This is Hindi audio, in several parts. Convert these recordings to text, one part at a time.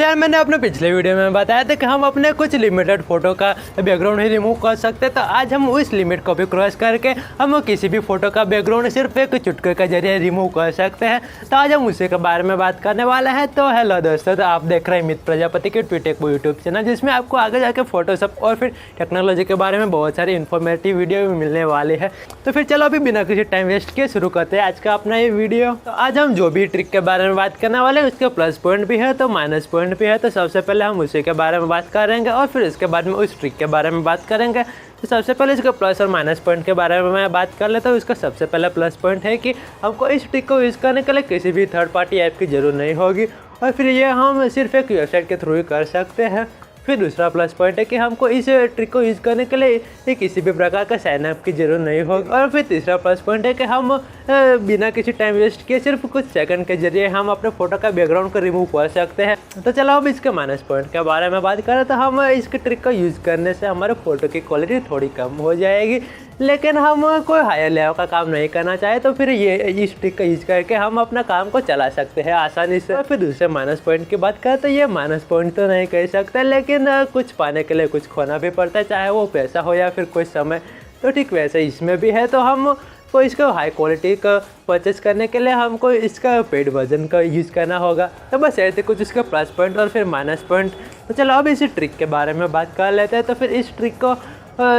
यार मैंने अपने पिछले वीडियो में बताया था कि हम अपने कुछ लिमिटेड फोटो का बैकग्राउंड ही रिमूव कर सकते हैं। तो आज हम उस लिमिट को भी क्रॉस करके हम किसी भी फोटो का बैकग्राउंड सिर्फ एक चुटके के जरिए रिमूव कर सकते हैं। तो आज हम उसी के बारे में बात करने वाले हैं। तो हेलो दोस्तों, तो आप देख रहे हैं मित्र प्रजापति के ट्विटेकबॉय यूट्यूब चैनल, जिसमें आपको आगे जाकर फोटोशॉप और फिर टेक्नोलॉजी के बारे में बहुत सारी इन्फॉर्मेटिव वीडियो भी मिलने वाली है। तो फिर चलो अभी बिना किसी टाइम वेस्ट किए शुरू करते हैं आज का अपना ये वीडियो। तो आज हम जो भी ट्रिक के बारे में बात करने वाले हैं उसके प्लस पॉइंट भी है तो माइनस पॉइंट भी है। तो सबसे पहले हम उसी के बारे में बात करेंगे और फिर इसके बाद में उस ट्रिक के बारे में बात करेंगे। तो सबसे पहले इसके प्लस और माइनस पॉइंट के बारे में मैं बात कर लेता हूँ। इसका सबसे पहला प्लस पॉइंट है कि हमको इस ट्रिक को यूज़ करने के लिए किसी भी थर्ड पार्टी ऐप की ज़रूरत नहीं होगी और फिर ये हम सिर्फ एक वेबसाइट के थ्रू ही कर सकते हैं। फिर दूसरा प्लस पॉइंट है कि हमको इस ट्रिक को यूज़ करने के लिए किसी भी प्रकार का साइन अप की ज़रूरत नहीं होगी। और फिर तीसरा प्लस पॉइंट है कि हम बिना किसी टाइम वेस्ट किए सिर्फ कुछ सेकंड के जरिए हम अपने फ़ोटो का बैकग्राउंड को रिमूव कर सकते हैं। तो चलो अब इसके माइनस पॉइंट के बारे में बात करें तो हम इसके ट्रिक का यूज़ करने से हमारे फ़ोटो की क्वालिटी थोड़ी कम हो जाएगी, लेकिन हम कोई हायर लेवल का काम नहीं करना चाहे तो फिर ये इस ट्रिक का यूज़ करके हम अपना काम को चला सकते हैं आसानी से। और फिर दूसरे माइनस पॉइंट की बात करें तो ये माइनस पॉइंट तो नहीं कह सकते, लेकिन कुछ पाने के लिए कुछ खोना भी पड़ता है, चाहे वो पैसा हो या फिर कुछ समय। तो ठीक वैसे इसमें भी है। तो हम को इसको हाई क्वालिटी का परचेस करने के लिए हमको इसका पेड वर्जन का यूज़ करना होगा। तो बस ऐसे कुछ इसके प्लस पॉइंट और फिर माइनस पॉइंट। तो चलो अब इसी ट्रिक के बारे में बात कर लेते हैं। तो फिर इस ट्रिक को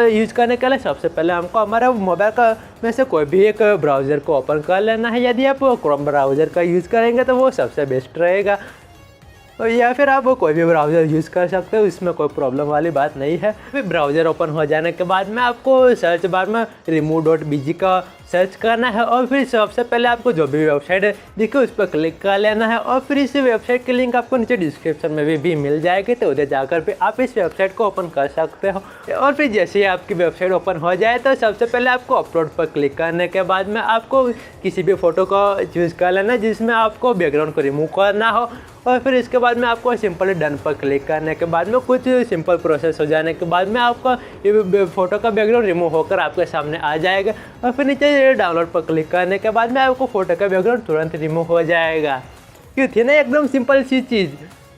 यूज़ करने के लिए सबसे पहले हमको हमारा मोबाइल का में से कोई भी एक ब्राउज़र को ओपन कर लेना है। यदि आप क्रोम ब्राउज़र का यूज़ करेंगे तो वो सबसे बेस्ट रहेगा, या फिर आप कोई भी ब्राउज़र यूज़ कर सकते हो, इसमें कोई प्रॉब्लम वाली बात नहीं है। फिर ब्राउज़र ओपन हो जाने के बाद में आपको सर्च बार में remove.bg का सर्च करना है और फिर सबसे पहले आपको जो भी वेबसाइट दिखे उस पर क्लिक कर लेना है। और फिर इस वेबसाइट की लिंक आपको नीचे डिस्क्रिप्शन में भी मिल जाएगी, तो उधर जाकर फिर आप इस वेबसाइट को ओपन कर सकते हो। और फिर जैसे ही आपकी वेबसाइट ओपन हो जाए तो सबसे पहले आपको अपलोड पर क्लिक करने के बाद में आपको किसी भी फ़ोटो को चूज़ कर लेना जिसमें आपको बैकग्राउंड को रिमूव करना हो। और फिर इसके बाद में आपको सिंपली डन पर क्लिक करने के बाद में कुछ सिंपल प्रोसेस हो जाने के बाद में आपका ये फ़ोटो का बैकग्राउंड रिमूव होकर आपके सामने आ जाएगा। और फिर नीचे डाउनलोड पर क्लिक करने के बाद में आपको फ़ोटो का बैकग्राउंड तुरंत रिमूव हो जाएगा। ये थी ना एकदम सिंपल सी चीज़।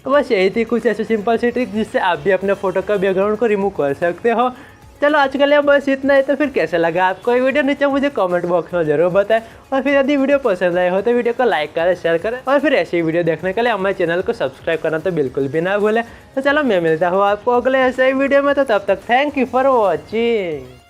तो बस यही थी कुछ ऐसे सिंपल सी ट्रिक जिससे आप भी अपने फ़ोटो का बैकग्राउंड को रिमूव कर सकते हो। चलो आज के लिए बस इतना ही। तो फिर कैसा लगा आपको ये वीडियो नीचे मुझे कमेंट बॉक्स में ज़रूर बताएं। और फिर यदि वीडियो पसंद आए हो तो वीडियो को लाइक करें, शेयर करें और फिर ऐसी वीडियो देखने के लिए हमारे चैनल को सब्सक्राइब करना तो बिल्कुल भी ना भूलें। तो चलो मैं मिलता हूँ आपको अगले ऐसे ही वीडियो में। तो तब तक थैंक यू फॉर वॉचिंग।